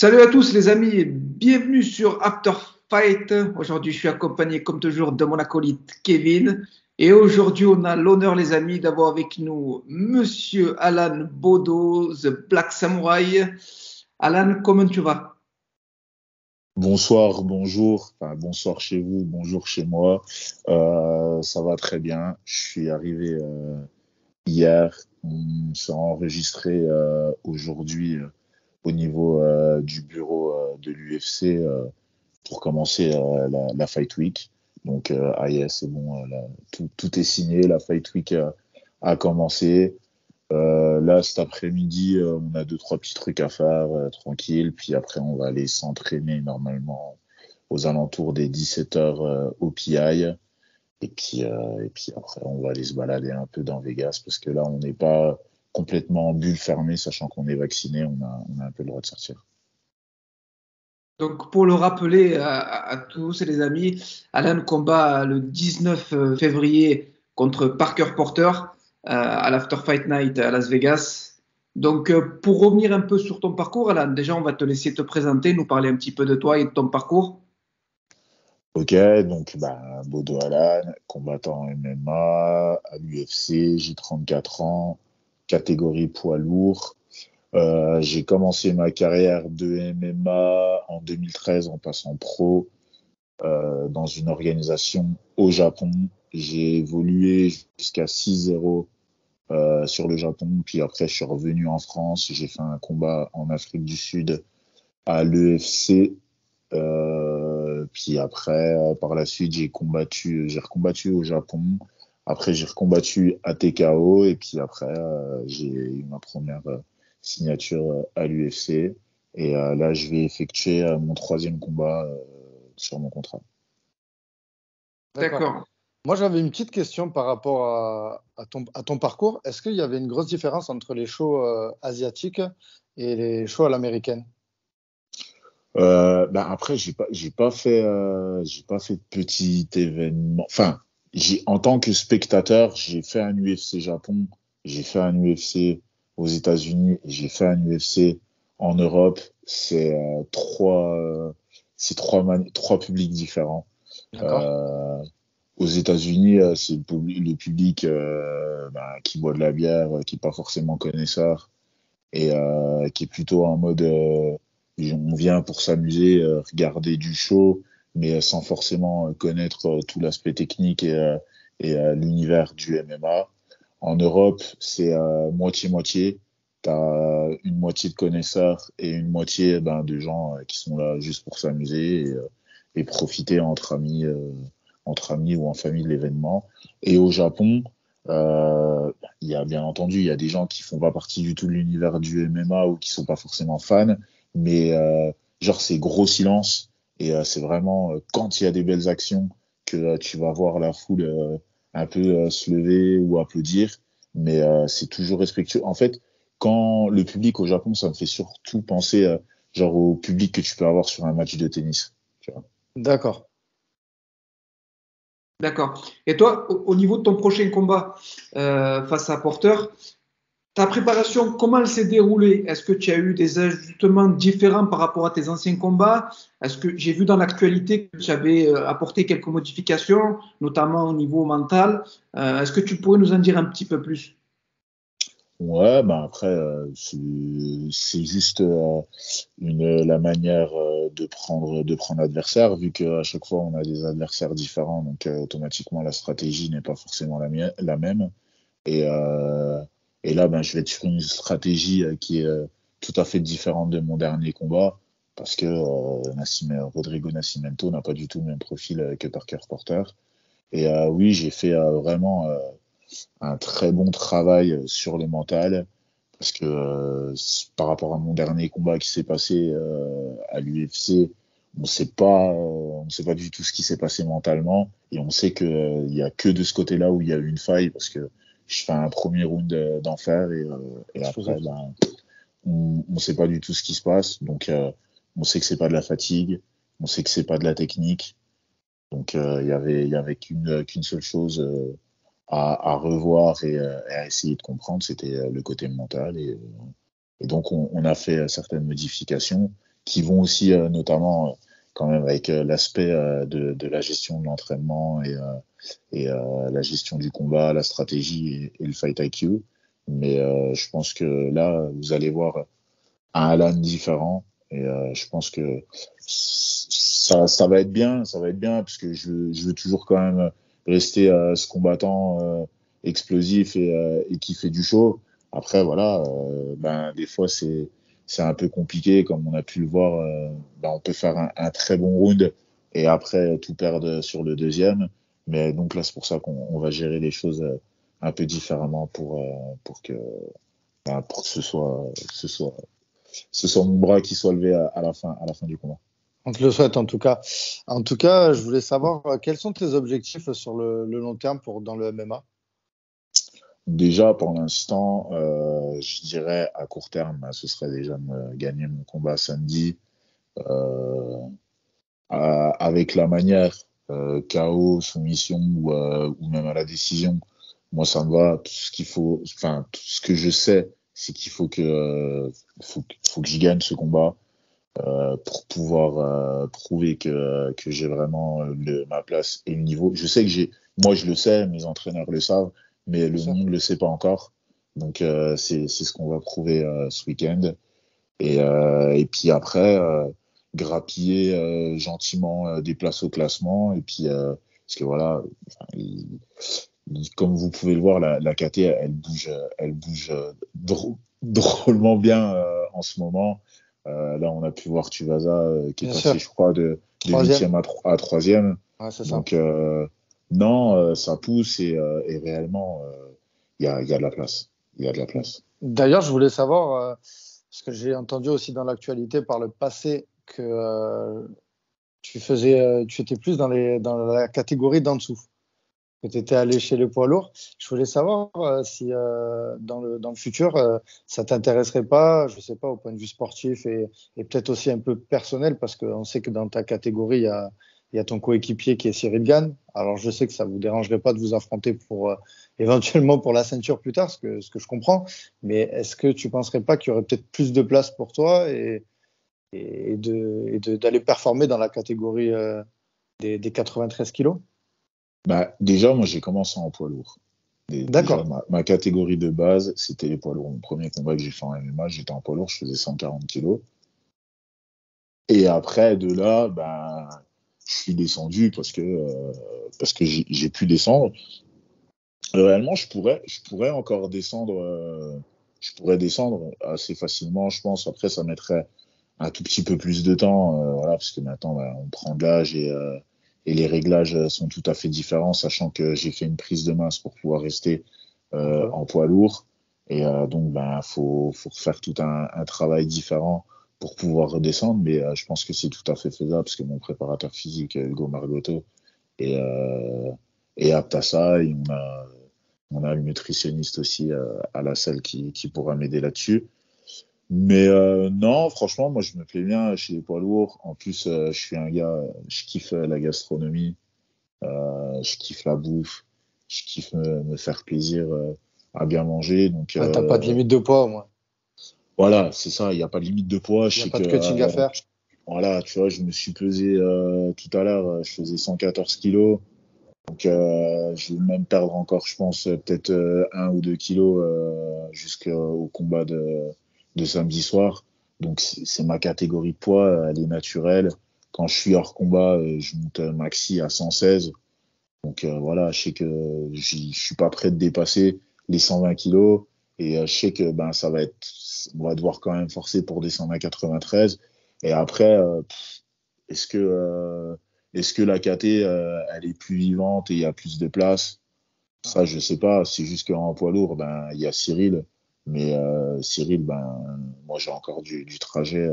Salut à tous les amis et bienvenue sur After Fight. Aujourd'hui je suis accompagné comme toujours de mon acolyte Kevin et aujourd'hui on a l'honneur les amis d'avoir avec nous Monsieur Alan Bodo, The Black Samurai. Alan, comment tu vas? Bonsoir, bonjour, enfin bonsoir chez vous, bonjour chez moi. Ça va très bien. Je suis arrivé hier. On s'est enregistré aujourd'hui au niveau du bureau de l'UFC pour commencer la Fight Week. Donc, c'est bon, tout est signé. La Fight Week a commencé. Là, cet après-midi, on a deux, trois petits trucs à faire, tranquille. Puis après, on va aller s'entraîner normalement aux alentours des 17 heures au PI. Et puis après, on va aller se balader un peu dans Vegas parce que là, on n'est pas complètement en bulle fermée, sachant qu'on est vacciné, on a un peu le droit de sortir. Donc pour le rappeler à tous les amis, Alan combat le 19 février contre Parker Porter à l'After Fight Night à Las Vegas. Donc pour revenir un peu sur ton parcours, Alan, déjà on va te laisser te présenter, nous parler un petit peu de toi et de ton parcours. Ok, donc Bodo Alan, combattant en MMA à l'UFC, j'ai 34 ans, catégorie poids lourd. J'ai commencé ma carrière de MMA en 2013 en passant pro dans une organisation au Japon. J'ai évolué jusqu'à 6-0 sur le Japon, puis après je suis revenu en France. J'ai fait un combat en Afrique du Sud à l'EFC. Puis après, par la suite, j'ai recombattu au Japon. Après, j'ai recombattu à TKO. Et puis après, j'ai eu ma première signature à l'UFC. Et là, je vais effectuer mon troisième combat sur mon contrat. D'accord. D'accord. Moi, j'avais une petite question par rapport à ton parcours. Est-ce qu'il y avait une grosse différence entre les shows asiatiques et les shows à l'américaine? Après, j'ai pas fait de petit événement. Enfin, en tant que spectateur, j'ai fait un UFC Japon, j'ai fait un UFC aux États-Unis, et j'ai fait un UFC en Europe. Trois publics différents. D'accord. Euh, Aux États-Unis, c'est le public qui boit de la bière, qui est pas forcément connaisseur et qui est plutôt en mode on vient pour s'amuser, regarder du show, mais sans forcément connaître tout l'aspect technique et l'univers du MMA. En Europe, c'est moitié-moitié. Tu as une moitié de connaisseurs et une moitié de gens qui sont là juste pour s'amuser et profiter entre amis ou en famille de l'événement. Et au Japon, il y a bien entendu, il y a des gens qui font pas partie du tout de l'univers du MMA ou qui sont pas forcément fans, mais genre c'est gros silence et c'est vraiment quand il y a des belles actions que tu vas voir la foule un peu se lever ou applaudir, mais c'est toujours respectueux. En fait, quand le public au Japon, ça me fait surtout penser genre au public que tu peux avoir sur un match de tennis. Tu vois. D'accord. D'accord. Et toi, au niveau de ton prochain combat face à Porter, ta préparation, comment elle s'est déroulée? Est-ce que tu as eu des ajustements différents par rapport à tes anciens combats? Est-ce que j'ai vu dans l'actualité que tu avais apporté quelques modifications, notamment au niveau mental? Est-ce que tu pourrais nous en dire un petit peu plus? Ouais, après, c'est juste la manière de prendre l'adversaire, vu qu'à chaque fois on a des adversaires différents, donc automatiquement la stratégie n'est pas forcément la même. Et, euh, et là, je vais être sur une stratégie qui est tout à fait différente de mon dernier combat, parce que Rodrigo Nascimento n'a pas du tout le même profil que Parker Porter. Et oui, j'ai fait vraiment un très bon travail sur le mental parce que par rapport à mon dernier combat qui s'est passé à l'UFC, on sait pas du tout ce qui s'est passé mentalement et on sait que il y a que de ce côté-là où il y a eu une faille parce que je fais un premier round d'enfer et Je faisais- après on sait pas du tout ce qui se passe donc on sait que c'est pas de la fatigue, on sait que c'est pas de la technique donc il y avait qu'une seule chose à revoir et à essayer de comprendre, c'était le côté mental. Et donc, on a fait certaines modifications qui vont aussi notamment quand même avec l'aspect de la gestion de l'entraînement et la gestion du combat, la stratégie et le fight IQ. Mais je pense que là, vous allez voir un Alan différent. Et je pense que ça va être bien, parce que je veux toujours quand même rester ce combattant explosif et qui fait du show. Après, voilà, ben, des fois, c'est un peu compliqué, comme on a pu le voir. Ben, on peut faire un très bon round et après tout perdre sur le deuxième. Mais donc là, c'est pour ça qu'on va gérer les choses un peu différemment pour que ce soit mon bras qui soit levé à la fin du combat. On te le souhaite en tout cas. En tout cas, je voulais savoir quels sont tes objectifs sur le long terme dans le MMA? Déjà, pour l'instant, je dirais à court terme, ce serait déjà de me gagner mon combat samedi euh, avec la manière KO, soumission ou même à la décision. Moi, ça me va. Tout ce qu'il faut, enfin, tout ce que je sais, c'est qu'il faut que j'y gagne ce combat pour pouvoir prouver que j'ai vraiment ma place et le niveau. Je sais que moi je le sais, mes entraîneurs le savent, mais le monde ne le sait pas encore. Donc c'est ce qu'on va prouver ce week-end. Et puis après, grappiller gentiment des places au classement. Et puis, parce que voilà, enfin, comme vous pouvez le voir, la KT, elle bouge drôlement bien en ce moment. Là, on a pu voir Tuivasa qui est Bien passé, sûr. je crois, de Troisième. 8e à 3e. Ouais, c'est ça. Donc, non, ça pousse et réellement, il y a de la place. Il y a de la place. D'ailleurs, je voulais savoir, parce que j'ai entendu aussi dans l'actualité par le passé que tu étais plus dans la catégorie d'en dessous, que tu étais allé chez les poids lourds. Je voulais savoir si dans le futur, ça t'intéresserait pas, je sais pas, au point de vue sportif et peut-être aussi un peu personnel, parce qu'on sait que dans ta catégorie, il y a ton coéquipier qui est Cyril Gane. Alors, je sais que ça vous dérangerait pas de vous affronter pour éventuellement pour la ceinture plus tard, ce que je comprends. Mais est-ce que tu penserais pas qu'il y aurait peut-être plus de place pour toi d'aller performer dans la catégorie des 93 kilos? Bah, déjà, moi, j'ai commencé en poids lourd. Déjà, D'accord. ma catégorie de base, c'était les poids lourds. Mon premier combat que j'ai fait en MMA, j'étais en poids lourd, je faisais 140 kilos. Et après, de là, ben, je suis descendu parce que j'ai pu descendre. Réellement, je pourrais encore descendre. Je pourrais descendre assez facilement, je pense. Après, ça mettrait un tout petit peu plus de temps, voilà, parce que maintenant, ben, on prend de l'âge et les réglages sont tout à fait différents, sachant que j'ai fait une prise de masse pour pouvoir rester D'accord. en poids lourd. Et donc, ben, faut faire tout un travail différent pour pouvoir redescendre. Mais je pense que c'est tout à fait faisable, parce que mon préparateur physique, Hugo Margotto, est, euh, est apte à ça. Et on a une nutritionniste aussi à la salle qui pourra m'aider là-dessus. Mais non, franchement, moi, je me plais bien chez les poids lourds. En plus, je suis un gars, je kiffe la gastronomie, je kiffe la bouffe, je kiffe me faire plaisir à bien manger. Donc, Ouais, t'as pas de limite de poids au moins. voilà, c'est ça, il n'y a pas de limite de poids. Il Je n'y a sais pas que, de cutting à faire. voilà, tu vois, je me suis pesé tout à l'heure, je faisais 114 kilos. Donc, je vais même perdre encore, je pense, peut-être 1 ou 2 kilos jusqu'au combat de samedi soir. Donc, c'est ma catégorie de poids, elle est naturelle. Quand je suis hors combat, je monte maxi à 116. Donc, voilà, je sais que je suis pas prêt de dépasser les 120 kilos. Et je sais que ben, on va devoir quand même forcer pour descendre à 93. Et après, est-ce que, euh, est-ce que la KT, elle est plus vivante et il y a plus de place? Ça, je sais pas. C'est juste qu'en poids lourd, ben, il y a Cyril. Mais Cyril, ben, moi, j'ai encore du trajet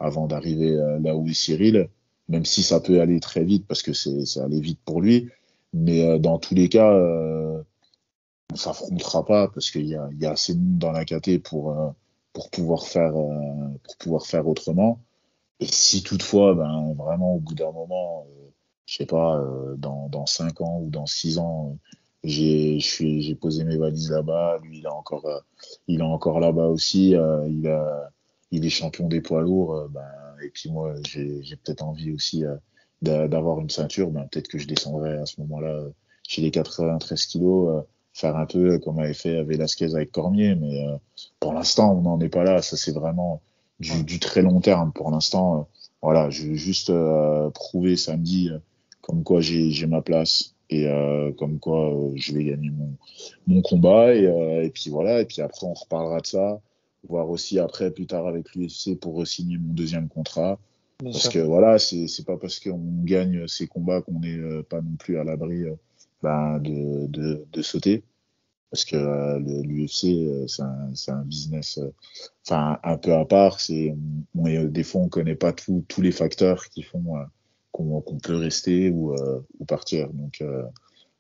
avant d'arriver là où est Cyril. Même si ça peut aller très vite parce que c'est aller vite pour lui. Mais dans tous les cas, on s'affrontera pas parce il y a assez de monde dans la KT pour pouvoir faire autrement. Et si toutefois, ben, vraiment, au bout d'un moment, je sais pas, dans 5 ans ou dans 6 ans, j'ai posé mes valises là-bas, lui, il est encore là-bas aussi, il est champion des poids lourds, et puis moi, j'ai peut-être envie aussi d'avoir une ceinture, peut-être que je descendrai à ce moment-là chez les 93 kilos, faire un peu comme avait fait Velasquez avec Cormier, mais pour l'instant, on n'en est pas là. Ça, c'est vraiment du très long terme. Pour l'instant, voilà, je veux juste prouver samedi comme quoi j'ai ma place et comme quoi je vais gagner mon combat et puis voilà, et puis après on reparlera de ça, voir aussi après plus tard avec l'UFC pour re-signer mon deuxième contrat. Bien Parce sûr. que voilà, c'est pas parce qu'on gagne ces combats qu'on n'est pas non plus à l'abri de sauter. Parce que l'UFC, c'est un business un peu à part. Des fois, on connaît pas tous les facteurs qui font qu'on peut rester ou partir. Donc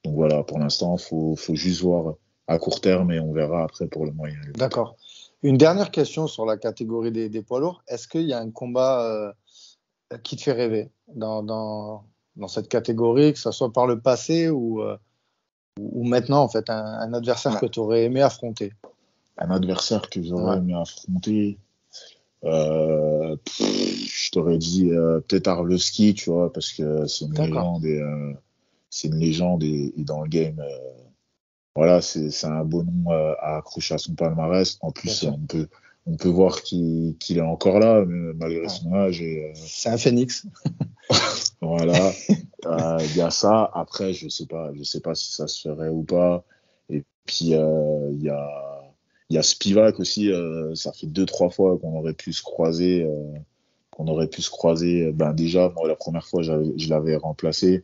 voilà, pour l'instant, faut juste voir à court terme et on verra après pour le moyen et le long terme. D'accord. Une dernière question sur la catégorie des poids lourds. Est-ce qu'il y a un combat qui te fait rêver dans cette catégorie, que ce soit par le passé ou maintenant, en fait, un adversaire que tu aurais aimé affronter? Un adversaire que j'aurais Ouais. aimé affronter, je t'aurais dit peut-être Arlovski, tu vois, parce que c'est une D'accord. légende c'est une légende et dans le game, voilà, c'est un beau nom à accrocher à son palmarès. En Bien plus, sûr. on peut voir qu'il est encore là, malgré Ouais. son âge. Et C'est un phénix. voilà, il y a ça. Après, je sais pas si ça se ferait ou pas. Et puis il y a Spivak aussi. Ça fait 2-3 fois qu'on aurait pu se croiser. Déjà, moi, la première fois, je l'avais remplacé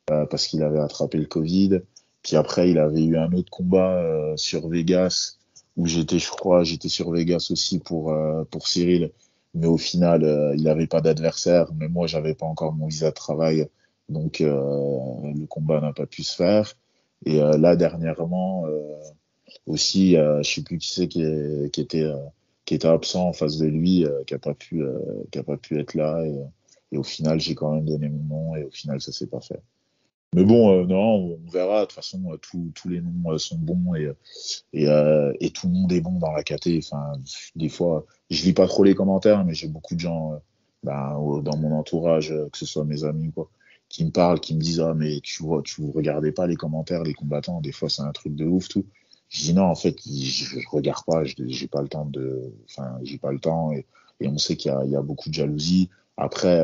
parce qu'il avait attrapé le Covid. Puis après, il avait eu un autre combat sur Vegas où je crois, j'étais sur Vegas aussi pour Cyril. Mais au final, il n'avait pas d'adversaire. Mais moi, j'avais pas encore mon visa de travail. Donc, le combat n'a pas pu se faire. Et là, dernièrement, aussi, je sais plus qui c'est qui était absent en face de lui, qui a pas pu être là. Et au final, j'ai quand même donné mon nom et au final, ça s'est pas fait. Mais bon, non, on verra. De toute façon, tous les noms sont bons et tout le monde est bon dans la KT. Enfin, des fois, je lis pas trop les commentaires, mais j'ai beaucoup de gens dans mon entourage, que ce soit mes amis, quoi, qui me parlent, qui me disent ah mais tu vois, tu regardais pas les commentaires, les combattants. Des fois, c'est un truc de ouf, tout. Je dis non, en fait, je regarde pas. J'ai pas le temps j'ai pas le temps et on sait il y a beaucoup de jalousie. Après.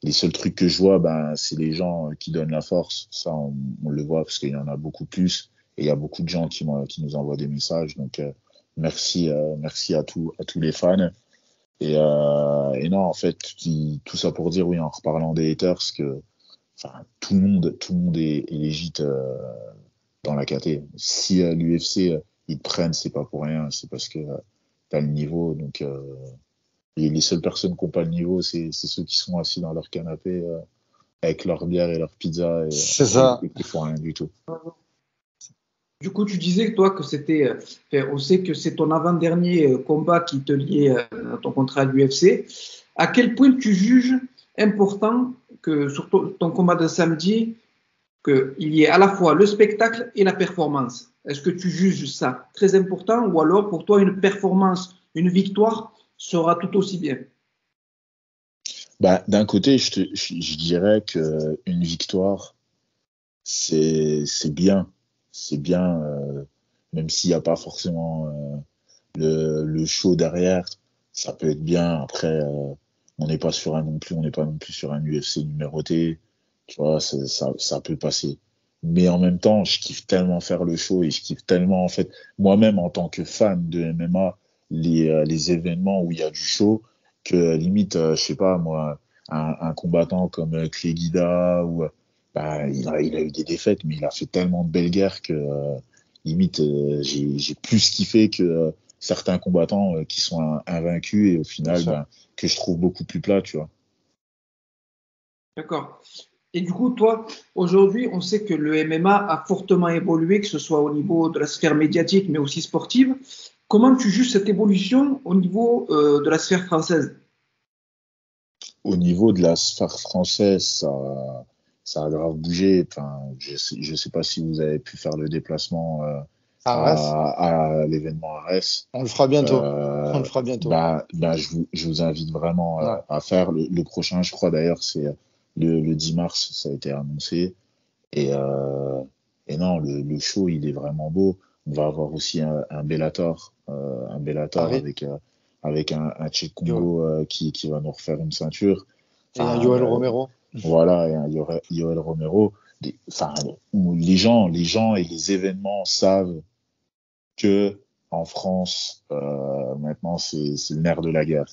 Les seuls trucs que je vois, c'est les gens qui donnent la force. Ça, on le voit parce qu'il y en a beaucoup plus. Et il y a beaucoup de gens qui nous envoient des messages. Donc, merci à tous les fans. Et non, en fait, tout ça pour dire, oui, en reparlant des haters, que tout le monde est légit dans la KT. Si l'UFC, ils te prennent, c'est pas pour rien. C'est parce que tu as le niveau. Donc, et les seules personnes qui n'ont pas le niveau, c'est ceux qui sont assis dans leur canapé avec leur bière et leur pizza C'est ça. et qui font rien du tout. Du coup, tu disais que toi que c'était, on sait que c'est ton avant-dernier combat qui te liait à ton contrat à l'UFC. À quel point tu juges important que sur ton combat de samedi, qu'il y ait à la fois le spectacle et la performance? Est-ce que tu juges ça très important ou alors pour toi une performance, une victoire sera tout aussi bien? D'un côté, je dirais que une victoire, c'est bien. C'est bien, même s'il n'y a pas forcément le show derrière, ça peut être bien. Après, on n'est pas on n'est pas non plus sur un UFC numéroté. Tu vois, ça peut passer. Mais en même temps, je kiffe tellement faire le show et je kiffe tellement, en fait, moi-même en tant que fan de MMA, les événements où il y a du show, que limite, je sais pas, moi, un combattant comme Clay Guida, il a eu des défaites, mais il a fait tellement de belles guerres que limite, j'ai plus kiffé que certains combattants qui sont invaincus et au Bien final, sûr. que je trouve beaucoup plus plat, tu vois. D'accord. Et du coup, toi, aujourd'hui, on sait que le MMA a fortement évolué, que ce soit au niveau de la sphère médiatique, mais aussi sportive. Comment tu juges cette évolution au niveau de la sphère française? Au niveau de la sphère française, ça a grave bougé. Enfin, je sais pas si vous avez pu faire le déplacement Arès, à l'événement Arès. on le fera bientôt. On Euh, le fera bientôt. je vous invite vraiment Ouais. à faire le prochain. Je crois d'ailleurs c'est le 10 mars, ça a été annoncé. Et, et non, le show, il est vraiment beau. On va avoir aussi un Bellator Paris. avec un Cheikh Yo- Congo qui va nous refaire une ceinture. Et un Enfin, Yoel Romero. voilà, et un Yoel Romero. Enfin, où les gens et les événements savent que en France, maintenant, c'est le nerf de la guerre.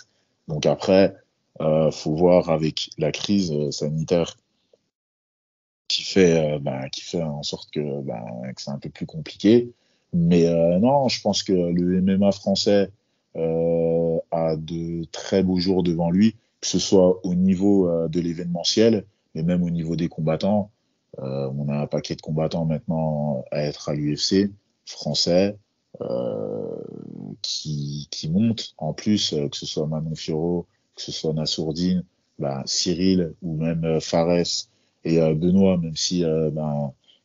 Donc après, faut voir avec la crise sanitaire qui fait en sorte que c'est un peu plus compliqué. Mais non, je pense que le MMA français a de très beaux jours devant lui, que ce soit au niveau de l'événementiel, mais même au niveau des combattants. On a un paquet de combattants maintenant à être à l'UFC français euh, qui montent. En plus, que ce soit Manon Fiorot, que ce soit Nassourdine, Cyril ou même Fares et Benoît, même si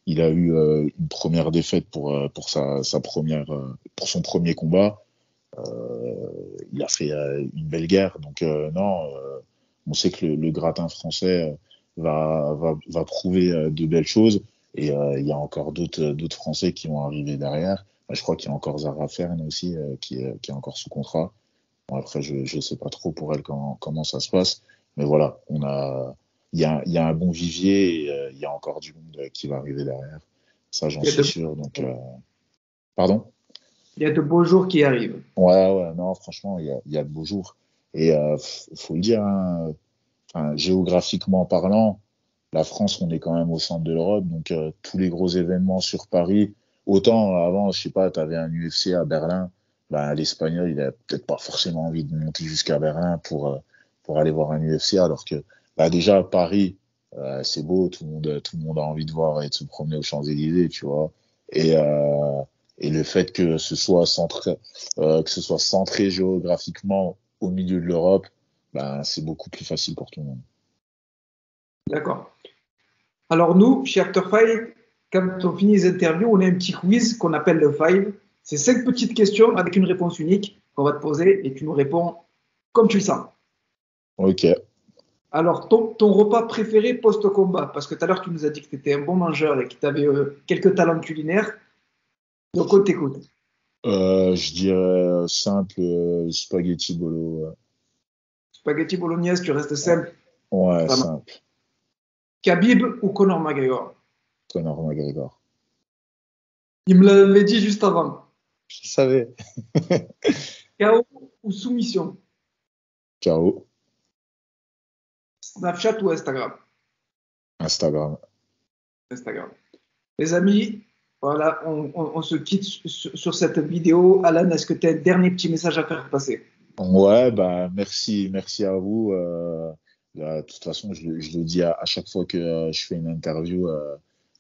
il a eu une première défaite pour sa première pour son premier combat, il a fait une belle guerre. Donc non, on sait que le gratin français va prouver de belles choses. Et il y a encore d'autres Français qui vont arriver derrière. Je crois qu'il y a encore Zara Fern aussi qui est encore sous contrat. Bon, après, je ne sais pas trop pour elle comment ça se passe. Mais voilà, il y a un bon vivier et il y a encore du monde qui va arriver derrière. Ça, j'en Il y a suis de, sûr. Donc, pardon? il y a de beaux jours qui arrivent. Ouais, non, franchement, il y a de beaux jours. Et faut le dire, hein, enfin, géographiquement parlant, la France, on est quand même au centre de l'Europe. Donc, tous les gros événements sur Paris, autant avant, je sais pas, tu avais un UFC à Berlin, l'Espagnol, il a peut-être pas forcément envie de monter jusqu'à Berlin pour aller voir un UFC, alors que déjà, Paris, c'est beau, tout le monde a envie de voir et de se promener aux Champs-Élysées, tu vois. Et, euh, et le fait que ce soit centré géographiquement au milieu de l'Europe, c'est beaucoup plus facile pour tout le monde. D'accord. Alors nous, chez After Five, quand on finit les interviews, on a un petit quiz qu'on appelle le Five. C'est 5 petites questions avec une réponse unique qu'on va te poser et tu nous réponds comme tu le sens. Ok. Alors, ton repas préféré post-combat, parce que tout à l'heure tu nous as dit que tu étais un bon mangeur et que tu avais quelques talents culinaires, donc on t'écoute. Je dirais simple spaghetti bolo. Spaghetti bolognaise, tu restes simple. Ouais, Ça marche. simple. Khabib ou Conor McGregor? Conor McGregor. Il me l'avait dit juste avant. Je savais. KO ou soumission? KO. Snapchat ou Instagram? Instagram. Instagram. Les amis, voilà, on se quitte sur cette vidéo. Alan, est-ce que tu as un dernier petit message à faire passer? Ouais, merci à vous. De toute façon, je le dis à chaque fois que je fais une interview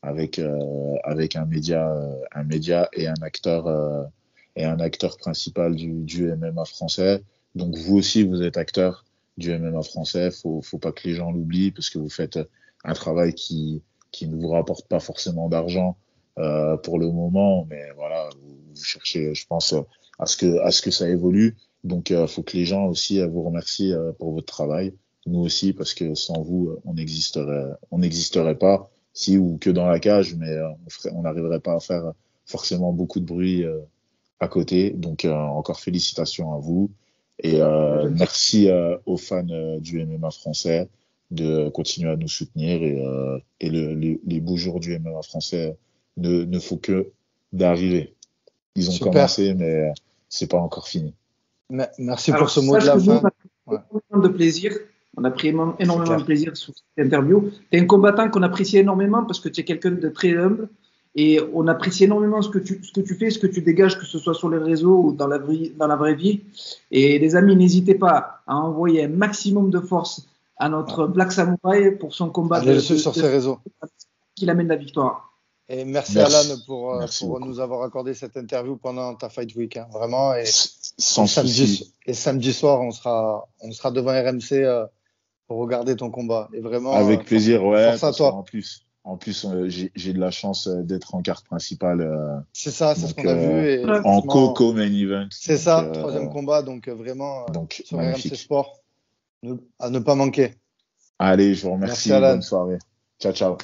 avec un média et un acteur principal du MMA français. Donc vous aussi, vous êtes acteur du MMA français. Faut pas que les gens l'oublient parce que vous faites un travail qui ne vous rapporte pas forcément d'argent pour le moment, mais voilà, vous cherchez, je pense, à ce que ça évolue. Donc, faut que les gens aussi vous remercient pour votre travail. Nous aussi, parce que sans vous, on n'existerait pas. Si ou que dans la cage, mais on n'arriverait pas à faire forcément beaucoup de bruit à côté. Donc, encore félicitations à vous et merci aux fans du MMA français de continuer à nous soutenir et les beaux jours du MMA français ne font que d'arriver. Ils ont Super. commencé, mais c'est pas encore fini. Merci Alors, pour ce mot de sache la que nous, on fin. a pris Ouais, énormément de plaisir. On a pris c'est énormément de clair. plaisir sur cette interview. Tu es un combattant qu'on apprécie énormément parce que tu es quelqu'un de très humble et on apprécie énormément ce que tu fais, ce que tu dégages, que ce soit sur les réseaux ou dans la vraie vie. Et les amis, n'hésitez pas à envoyer un maximum de force à Ouais. notre Black Samurai pour son combat Allez le suivre sur ses réseaux. qui l'amène la victoire. Et merci Alan Merci. Merci pour beaucoup. nous avoir accordé cette interview pendant ta Fight Week. Hein, vraiment. Sans souci. Samedi soir, on sera devant RMC pour regarder ton combat. Et vraiment, Avec plaisir, ouais, force à parce toi. En plus, j'ai de la chance d'être en carte principale. C'est ça, c'est ce Donc, qu'on a vu. Et Ouais. en franchement, co-main event. c'est Donc, ça, troisième combat. Donc, vraiment, donc sur RMC magnifique. Sport, à ne pas manquer. Allez, je vous Merci, remercie. Bonne Alan. soirée. Ciao, ciao.